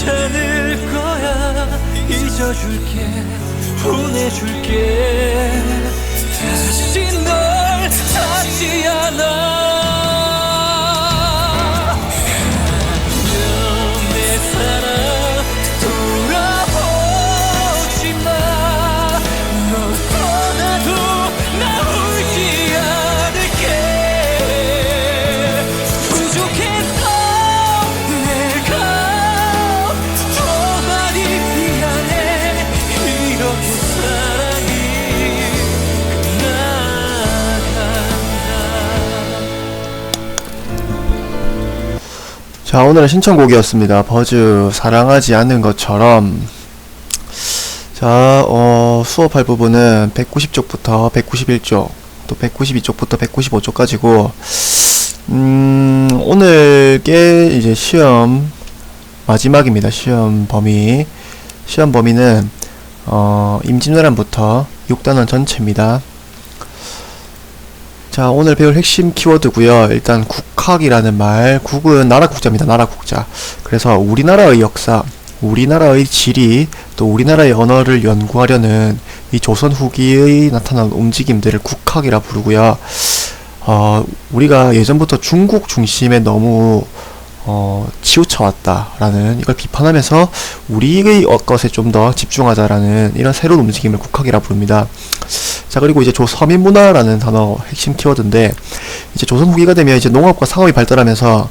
괜찮을 거야. 잊어줄게, 보내줄게. 다시 널 찾지 않아. 내 사랑 돌아오지 마. 널 떠나도 나 울지 않을게. 부족했어 내가 더 많이 미안해. 이렇게 사랑이 끝나간다. 자, 오늘의 신청곡이었습니다. 버즈 사랑하지 않는 것처럼. 자, 수업할 부분은 190쪽부터 191쪽, 또 192쪽부터 195쪽까지고, 오늘 게 이제 시험 마지막입니다. 시험 범위는, 임진왜란부터 6단원 전체입니다. 자, 오늘 배울 핵심 키워드고요. 일단 국학이라는 말, 국은 나라 국자입니다. 나라 국자. 그래서 우리나라의 역사, 우리나라의 지리, 또 우리나라의 언어를 연구하려는 이 조선 후기의 나타난 움직임들을 국학이라 부르고요. 우리가 예전부터 중국 중심에 너무 치우쳐왔다라는 이걸 비판하면서 우리의 것에 좀 더 집중하자라는 이런 새로운 움직임을 국학이라 부릅니다. 자, 그리고 이제 서민문화라는 단어 핵심 키워드인데, 이제 조선 후기가 되면 이제 농업과 상업이 발달하면서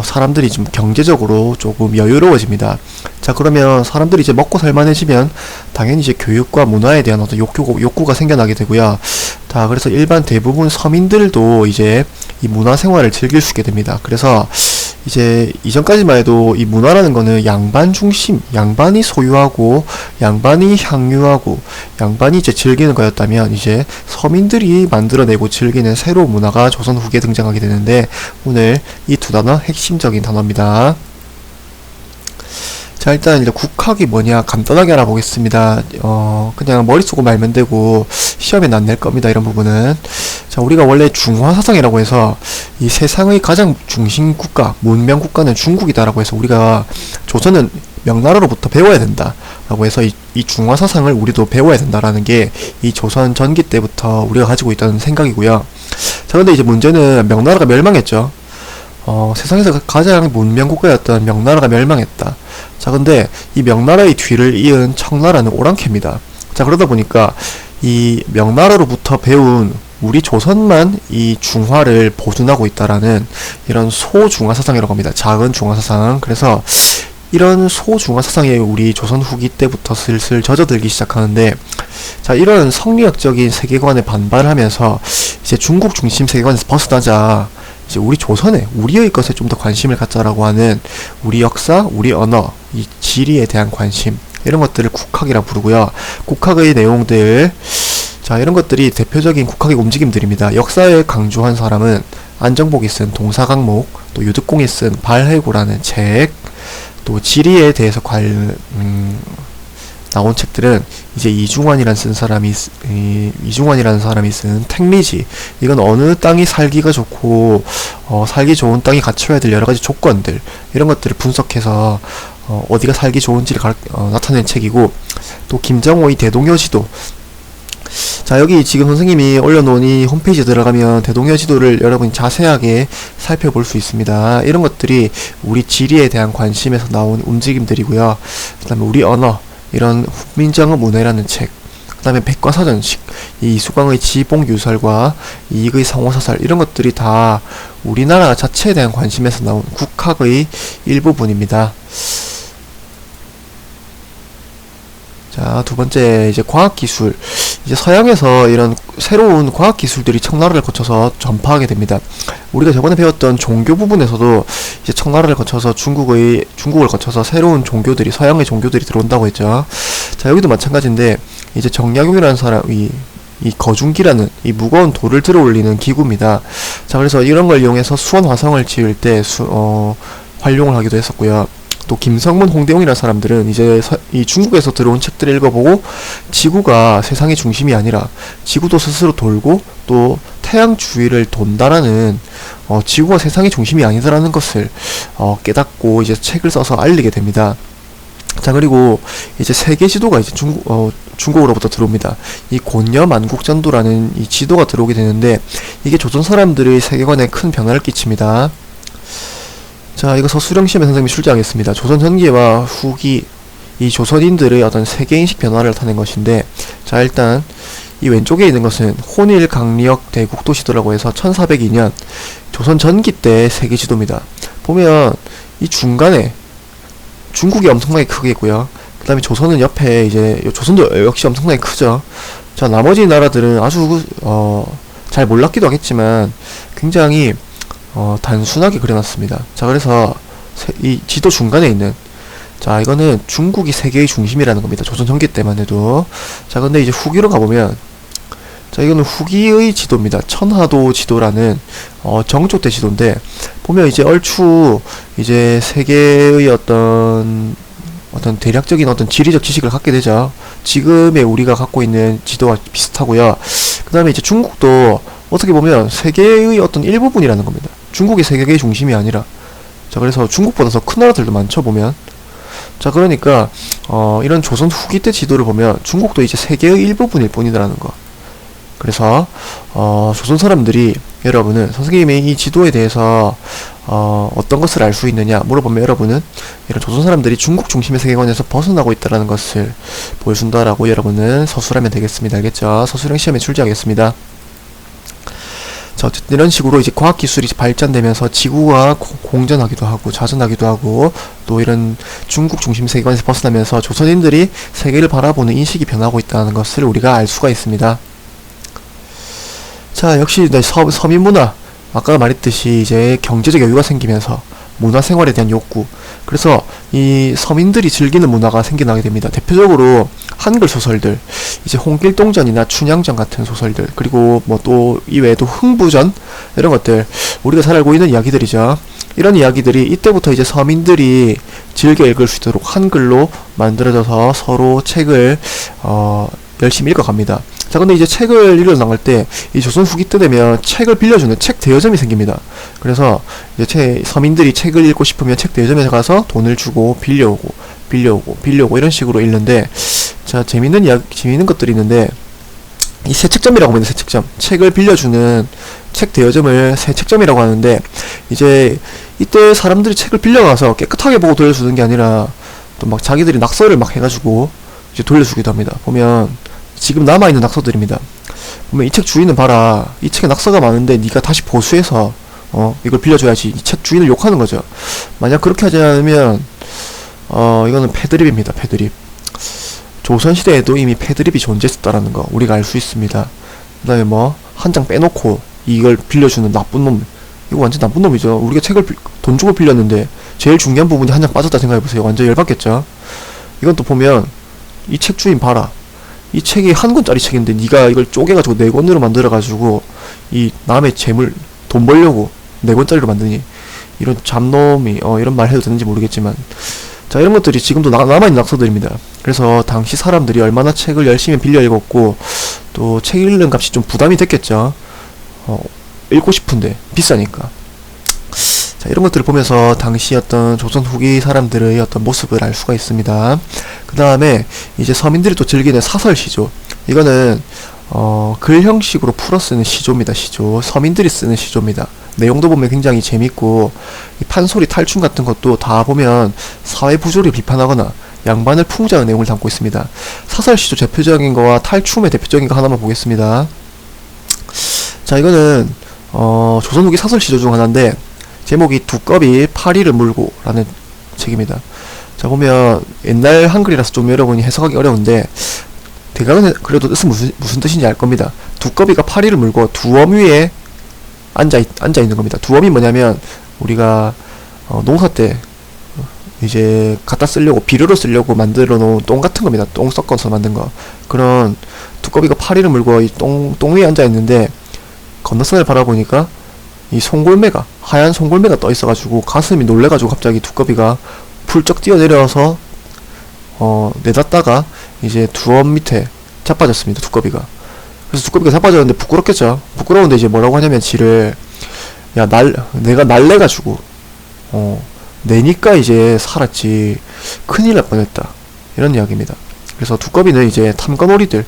사람들이 좀 경제적으로 조금 여유로워집니다. 자, 그러면 사람들이 이제 먹고 살만해지면 당연히 이제 교육과 문화에 대한 어떤 욕구가 생겨나게 되고요. 자, 그래서 일반 대부분 서민들도 이제 이 문화 생활을 즐길 수 있게 됩니다. 그래서 이제 이전까지만 해도 이 문화라는 거는 양반 중심, 양반이 소유하고 양반이 향유하고 양반이 이제 즐기는 거였다면, 이제 서민들이 만들어내고 즐기는 새로운 문화가 조선 후기에 등장하게 되는데, 오늘 이 두 단어 핵심적인 단어입니다. 자, 일단 이제 국학이 뭐냐 간단하게 알아보겠습니다. 그냥 머리 쓰고 말면 되고 시험에 안 낼 겁니다. 이런 부분은. 자, 우리가 원래 중화사상이라고 해서 이 세상의 가장 중심 국가, 문명 국가는 중국이다라고 해서 우리가 조선은 명나라로부터 배워야 된다라고 해서 이 중화사상을 우리도 배워야 된다라는 게 이 조선 전기 때부터 우리가 가지고 있다는 생각이고요. 자, 근데 이제 문제는 명나라가 멸망했죠. 세상에서 가장 문명 국가였던 명나라가 멸망했다. 자, 근데 이 명나라의 뒤를 이은 청나라는 오랑캐입니다. 자, 그러다 보니까 이 명나라로부터 배운 우리 조선만 이 중화를 보존하고 있다라는 이런 소중화 사상이라고 합니다. 작은 중화 사상. 그래서 이런 소중화 사상에 우리 조선 후기 때부터 슬슬 젖어들기 시작하는데, 자, 이런 성리학적인 세계관에 반발하면서 이제 중국 중심 세계관에서 벗어나자, 이제 우리 조선에, 우리의 것에 좀 더 관심을 갖자라고 하는 우리 역사, 우리 언어, 이 지리에 대한 관심, 이런 것들을 국학이라 부르고요. 국학의 내용들, 자, 이런 것들이 대표적인 국학의 움직임들입니다. 역사에 강조한 사람은 안정복이 쓴 동사강목, 또 유득공이 쓴 발해고라는 책, 또 지리에 대해서 나온 책들은 이제 이중환이라는 사람이 쓴 택리지. 이건 어느 땅이 살기가 좋고 살기 좋은 땅이 갖춰야 될 여러 가지 조건들, 이런 것들을 분석해서 어디가 살기 좋은지를 나타낸 책이고, 또 김정호의 대동여지도. 자, 여기 지금 선생님이 올려놓은 이 홈페이지에 들어가면 대동여지도를 여러분이 자세하게 살펴볼 수 있습니다. 이런 것들이 우리 지리에 대한 관심에서 나온 움직임들이고요. 그 다음에 우리 언어, 이런 훈민정음 문해라는 책, 그 다음에 백과사전식, 이 이수광의 지봉유설과 이익의 성호사설, 이런 것들이 다 우리나라 자체에 대한 관심에서 나온 국학의 일부분입니다. 자, 두 번째, 이제 과학기술. 이제 서양에서 이런 새로운 과학기술들이 청나라를 거쳐서 전파하게 됩니다. 우리가 저번에 배웠던 종교 부분에서도 이제 청나라를 거쳐서 중국을 거쳐서 새로운 종교들이, 서양의 종교들이 들어온다고 했죠. 자, 여기도 마찬가지인데, 이제 정약용이라는 사람이 이 거중기라는 이 무거운 돌을 들어 올리는 기구입니다. 자, 그래서 이런 걸 이용해서 수원 화성을 지을 때 활용을 하기도 했었고요. 또 김성문, 홍대웅이라는 사람들은 이제 이 중국에서 들어온 책들을 읽어보고 지구가 세상의 중심이 아니라 지구도 스스로 돌고 또 태양 주위를 돈다라는 지구가 세상의 중심이 아니다라는 것을 깨닫고 이제 책을 써서 알리게 됩니다. 자, 그리고 이제 세계 지도가 이제 중국으로부터 들어옵니다. 이 곤여 만국전도라는 이 지도가 들어오게 되는데 이게 조선 사람들의 세계관에 큰 변화를 끼칩니다. 자, 이거 서술형 시험에 선생님이 출제하겠습니다. 조선 전기와 후기, 이 조선인들의 어떤 세계인식 변화를 나타낸 것인데, 자, 일단 이 왼쪽에 있는 것은 혼일 강력 대국도 지도라고 해서 1402년 조선 전기 때 세계 지도입니다. 보면 이 중간에 중국이 엄청나게 크게 있고요. 그 다음에 조선은 옆에 이제 조선도 역시 엄청나게 크죠. 자, 나머지 나라들은 아주 잘 몰랐기도 하겠지만 굉장히 단순하게 그려놨습니다. 자, 그래서 이 지도 중간에 있는, 자, 이거는 중국이 세계의 중심이라는 겁니다. 조선 전기 때만 해도. 자, 근데 이제 후기로 가보면, 자, 이거는 후기의 지도입니다. 천하도 지도라는 정족대 지도인데, 보면 이제 얼추 이제 세계의 어떤 대략적인 어떤 지리적 지식을 갖게 되죠. 지금의 우리가 갖고 있는 지도와 비슷하고요. 그 다음에 이제 중국도 어떻게 보면 세계의 어떤 일부분이라는 겁니다. 중국이 세계의 중심이 아니라. 자, 그래서 중국보다 더 큰 나라들도 많죠, 보면. 자, 그러니까 이런 조선 후기 때 지도를 보면 중국도 이제 세계의 일부분일 뿐이라는 거. 그래서 조선 사람들이 여러분은 선생님이 이 지도에 대해서 어떤 것을 알 수 있느냐 물어보면 여러분은 이런 조선 사람들이 중국 중심의 세계관에서 벗어나고 있다는 것을 보여준다라고 여러분은 서술하면 되겠습니다. 알겠죠? 서술형 시험에 출제하겠습니다. 자, 어쨌든 이런 식으로 이제 과학기술이 발전되면서 지구가 공전하기도 하고 자전하기도 하고 또 이런 중국 중심 세계관에서 벗어나면서 조선인들이 세계를 바라보는 인식이 변하고 있다는 것을 우리가 알 수가 있습니다. 자, 역시 서민 문화, 아까 말했듯이 이제 경제적 여유가 생기면서 문화생활에 대한 욕구, 그래서 이 서민들이 즐기는 문화가 생겨나게 됩니다. 대표적으로 한글 소설들, 이제 홍길동전이나 춘향전 같은 소설들, 그리고 뭐 또 이외에도 흥부전, 이런 것들 우리가 잘 알고 있는 이야기들이죠. 이런 이야기들이 이때부터 이제 서민들이 즐겨 읽을 수 있도록 한글로 만들어져서 서로 책을 열심히 읽어갑니다. 자, 근데 이제 책을 읽어 나갈 때 이 조선 후기 때 되면 책을 빌려주는 책 대여점이 생깁니다. 그래서 이제 서민들이 책을 읽고 싶으면 책 대여점에 가서 돈을 주고 빌려오고 이런 식으로 읽는데, 자, 재밌는 것들이 있는데, 이 새책점이라고 합니다. 새책점. 책을 빌려주는 책 대여점을 새책점이라고 하는데, 이제 이때 사람들이 책을 빌려가서 깨끗하게 보고 돌려주는 게 아니라 또 막 자기들이 낙서를 막 해가지고 이제 돌려주기도 합니다. 보면 지금 남아있는 낙서들입니다. 보면 이 책 주인은 봐라, 이 책에 낙서가 많은데 네가 다시 보수해서 이걸 빌려줘야지. 이 책 주인을 욕하는 거죠. 만약 그렇게 하지 않으면 이거는 패드립입니다. 패드립. 조선시대에도 이미 패드립이 존재했었다라는 거 우리가 알 수 있습니다. 그 다음에 뭐 한 장 빼놓고 이걸 빌려주는 나쁜 놈, 이거 완전 나쁜 놈이죠. 우리가 책을 돈 주고 빌렸는데 제일 중요한 부분이 한 장 빠졌다 생각해보세요. 완전 열받겠죠. 이건 또 보면 이 책 주인 봐라, 이 책이 한 권짜리 책인데 네가 이걸 쪼개가지고 4권으로 만들어가지고 이 남의 재물 돈 벌려고 4권짜리로 만드니, 이런 잡놈이 이런 말 해도 되는지 모르겠지만, 자, 이런 것들이 지금도 남아있는 낙서들입니다. 그래서 당시 사람들이 얼마나 책을 열심히 빌려 읽었고 또 책 읽는 값이 좀 부담이 됐겠죠. 읽고 싶은데 비싸니까. 자, 이런 것들을 보면서 당시 어떤 조선 후기 사람들의 어떤 모습을 알 수가 있습니다. 그 다음에 이제 서민들이 또 즐기는 사설시조, 이거는 글 형식으로 풀어 쓰는 시조입니다. 시조. 서민들이 쓰는 시조입니다. 내용도 보면 굉장히 재밌고, 이 판소리 탈춤 같은 것도 다 보면 사회 부조리를 비판하거나 양반을 풍자하는 내용을 담고 있습니다. 사설시조 대표적인 거와 탈춤의 대표적인 거 하나만 보겠습니다. 자, 이거는 조선 후기 사설시조 중 하나인데 제목이 두꺼비 파리를 물고 라는 책입니다. 자, 보면 옛날 한글이라서 좀 여러분이 해석하기 어려운데 대강은 그래도 뜻은 무슨 뜻인지 알 겁니다. 두꺼비가 파리를 물고 두엄 위에 앉아 있는 겁니다. 두엄이 뭐냐면 우리가 농사 때 이제 갖다 쓰려고 비료로 쓰려고 만들어 놓은 똥 같은 겁니다. 똥 섞어서 만든 거. 그런 두꺼비가 파리를 물고 이 똥 위에 앉아 있는데 건너선을 바라보니까 이 송골매가, 하얀 송골매가 떠 있어가지고 가슴이 놀래가지고 갑자기 두꺼비가 풀쩍 뛰어내려서 내놨다가 이제 두엄 밑에 자빠졌습니다. 두꺼비가. 그래서 두꺼비가 자빠졌는데 부끄럽겠죠. 부끄러운데 이제 뭐라고 하냐면 지를 야 내가 날래가지고 내니까 이제 살았지 큰일 날 뻔했다 이런 이야기입니다. 그래서 두꺼비는 이제 탐관오리들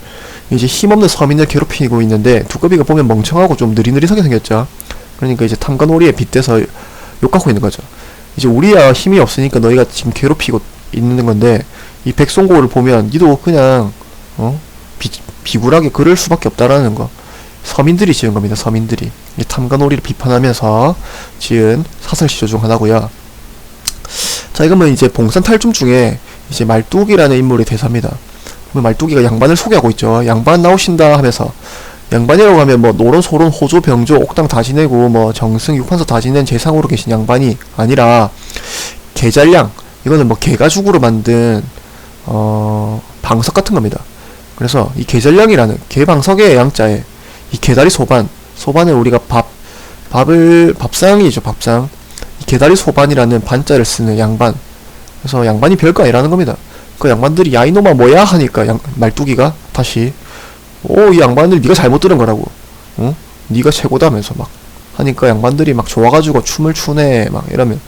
이제 힘없는 서민을 괴롭히고 있는데 두꺼비가 보면 멍청하고 좀 느리느리하게 생겼죠. 그러니까 이제 탐관오리에 빗대서 욕하고 있는 거죠. 이제 우리야 힘이 없으니까 너희가 지금 괴롭히고 있는 건데 이 백송고를 보면 니도 그냥 비굴하게 그럴 수밖에 없다라는 거. 서민들이 지은 겁니다. 서민들이 이 탐관오리를 비판하면서 지은 사설시조 중 하나고요. 자, 이거는 이제 봉산탈중 중에 이제 말뚝이라는 인물의 대사입니다. 그러면 말뚝이가 양반을 소개하고 있죠. 양반 나오신다 하면서 양반이라고 하면 뭐 노론 소론 호조 병조 옥당 다 지내고 뭐 정승 육판서 다 지낸 재상으로 계신 양반이 아니라 개잘량, 이거는 뭐 개가죽으로 만든 방석 같은 겁니다. 그래서 이 개잘량이라는 개방석의 양자에 이 개다리 소반은 우리가 밥상이죠. 밥상. 이 개다리 소반이라는 반자를 쓰는 양반. 그래서 양반이 별거 아니라는 겁니다. 그 양반들이 야 이놈아 뭐야 하니까 말뚝이가 다시 이 양반들 네가 잘못 들은 거라고. 네가 최고다면서 막 하니까 양반들이 막 좋아가지고 춤을 추네 막 이러면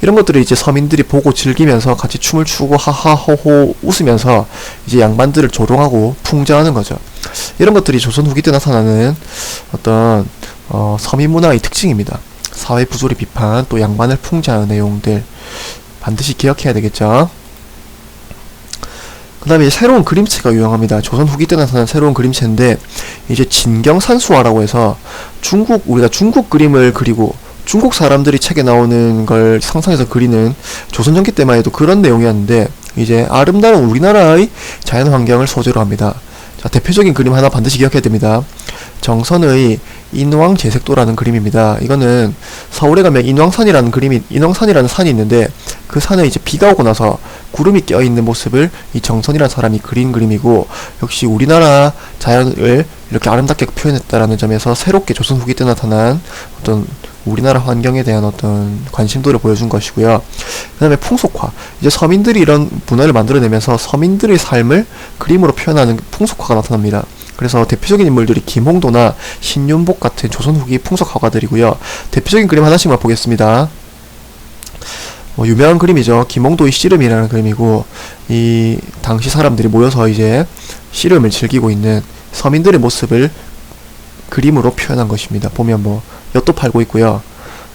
이런 것들을 이제 서민들이 보고 즐기면서 같이 춤을 추고 하하호호 웃으면서 이제 양반들을 조롱하고 풍자하는 거죠. 이런 것들이 조선 후기 때 나타나는 어떤 서민 문화의 특징입니다. 사회 부조리 비판 또 양반을 풍자하는 내용들 반드시 기억해야 되겠죠. 그 다음에 새로운 그림체가 유행합니다. 조선 후기 때 나타난 새로운 그림체인데 이제 진경산수화라고 해서 우리가 중국 그림을 그리고 중국 사람들이 책에 나오는 걸 상상해서 그리는 조선 전기 때만 해도 그런 내용이었는데 이제 아름다운 우리나라의 자연환경을 소재로 합니다. 자, 대표적인 그림 하나 반드시 기억해야 됩니다. 정선의 인왕제색도라는 그림입니다. 이거는 서울에 가면 인왕산이라는 산이 있는데 그 산에 이제 비가 오고 나서 구름이 껴있는 모습을 이 정선이라는 사람이 그린 그림이고 역시 우리나라 자연을 이렇게 아름답게 표현했다라는 점에서 새롭게 조선 후기 때 나타난 어떤 우리나라 환경에 대한 어떤 관심도를 보여준 것이고요. 그 다음에 풍속화. 이제 서민들이 이런 문화를 만들어내면서 서민들의 삶을 그림으로 표현하는 풍속화가 나타납니다. 그래서 대표적인 인물들이 김홍도나 신윤복 같은 조선 후기 풍속 화가들이고요. 대표적인 그림 하나씩만 보겠습니다. 유명한 그림이죠. 김홍도의 씨름이라는 그림이고 이 당시 사람들이 모여서 이제 씨름을 즐기고 있는 서민들의 모습을 그림으로 표현한 것입니다. 보면 뭐 엿도 팔고 있고요.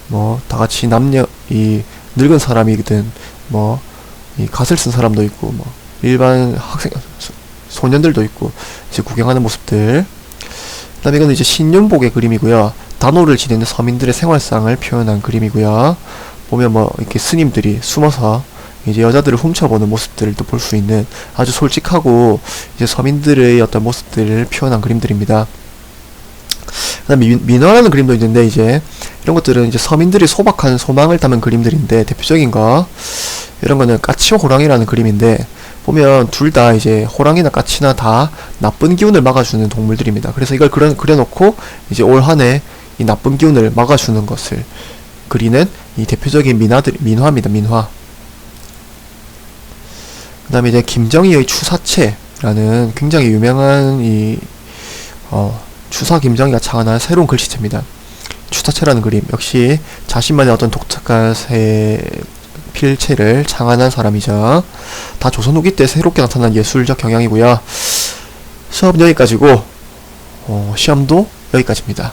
뭐 다같이 남녀 이 늙은 사람이든 뭐 이 갓을 쓴 사람도 있고 뭐 일반 학생 소년들도 있고 이제 구경하는 모습들. 그다음에 이건 이제 신윤복의 그림이고요. 단오를 지내는 서민들의 생활상을 표현한 그림이고요. 보면 뭐 이렇게 스님들이 숨어서 이제 여자들을 훔쳐보는 모습들을 또 볼 수 있는 아주 솔직하고 이제 서민들의 어떤 모습들을 표현한 그림들입니다. 그 다음에 민화라는 그림도 있는데 이제 이런 것들은 이제 서민들이 소박한 소망을 담은 그림들인데 대표적인 거 이런 거는 까치와 호랑이라는 그림인데 보면 둘 다 이제 호랑이나 까치나 다 나쁜 기운을 막아주는 동물들입니다. 그래서 이걸 그려놓고 이제 올 한해 이 나쁜 기운을 막아주는 것을 그리는 이 대표적인 민화입니다. 민화. 그 다음에 이제 김정희의 추사체라는 굉장히 유명한 추사 김정희가 창안한 새로운 글씨체입니다. 추사체라는 그림 역시 자신만의 어떤 독특한 필체를 창안한 사람이죠. 다 조선 후기 때 새롭게 나타난 예술적 경향이고요. 수업은 여기까지고 시험도 여기까지입니다.